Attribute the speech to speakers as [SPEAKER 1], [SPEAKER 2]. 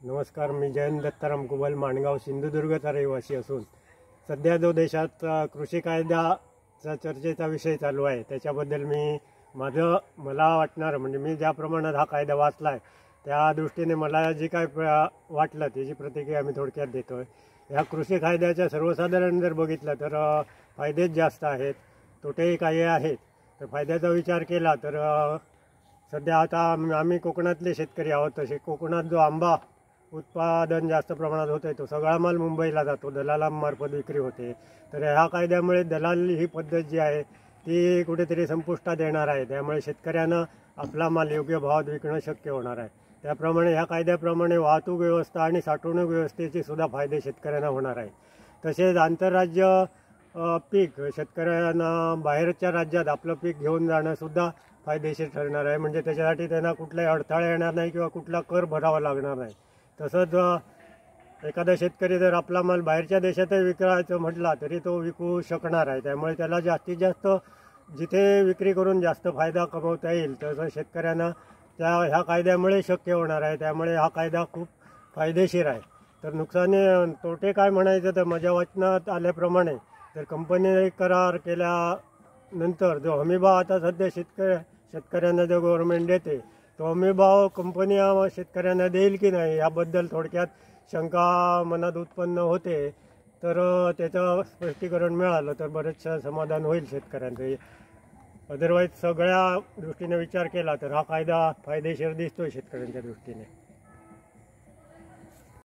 [SPEAKER 1] नमस्कार, मी जयंत दत्ताराम कुबल, माणगाव सिंधुदुर्गचा रहिवासी असून सध्या जो देशात कृषी कायद्याचा चर्चेचा विषय चालू आहे त्याच्याबद्दल मला वाटणार म्हणजे मी ज्या प्रमाणात हा कायदा वाचला आहे त्या दृष्टीने मला जे काय वाटलं त्याची प्रतिक्रिया मी थोडक्यात देतो आहे. ह्या कृषी कायद्याच्या सर्वसाधारण जर बघितलं तर फायदेच जास्त आहेत, तोटेही काही आहेत. तर फायद्याचा विचार केला तर सध्या आता आम्ही कोकणातले शेतकरी आहोत. तसे कोकणात जो आंबा उत्पादन जास्त प्रमाणात होते तो सगळा माल मुंबईला जातो, दलालांमार्फत विक्री होते. तर ह्या कायद्यामुळे दलाल ही पद्धत जी आहे ती कुठेतरी संपुष्टात येणार आहे. त्यामुळे शेतकऱ्यांना आपला माल योग्य भावात विकणं शक्य होणार आहे. त्याप्रमाणे ह्या कायद्याप्रमाणे वाहतूक व्यवस्था आणि साठवणूक व्यवस्थेचे सुद्धा फायदे शेतकऱ्यांना होणार आहे. तसेच आंतरराज्य पीक शेतकऱ्यांना बाहेरच्या राज्यात आपलं पीक घेऊन जाणं सुद्धा फायदेशीर ठरणार आहे. म्हणजे त्याच्यासाठी त्यांना कुठलाही अडथळा येणार नाही किंवा कुठला कर भरावा लागणार नाही. तसंच एखादा शेतकरी जर आपला माल बाहेरच्या देशातही विकायचं म्हटला तरी तो विकू शकणार आहे. त्यामुळे त्याला जास्तीत जास्त जिथे विक्री करून जास्त फायदा कमवता येईल तसं शेतकऱ्यांना ह्या कायद्यामुळे शक्य होणार आहे. त्यामुळे हा कायदा खूप फायदेशीर आहे. तर तोटे काय म्हणायचं तर माझ्या वाचनात आल्याप्रमाणे तर कंपनी करार केल्यानंतर जो हमीभाव आता सध्या शेतकऱ्यांना जो गव्हर्नमेंट देते तो हमीभाव कंपनी शेतकऱ्यांना देईल की नाही याबद्दल थोडक्यात शंका मनात उत्पन्न होते. तर त्याचं स्पष्टीकरण मिळालं तर बरेचसं समाधान होईल शेतकऱ्यांचं. अदरवाईज सगळ्या दृष्टीने विचार केला तर हा कायदा फायदेशीर दिसतोय शेतकऱ्यांच्या दृष्टीने.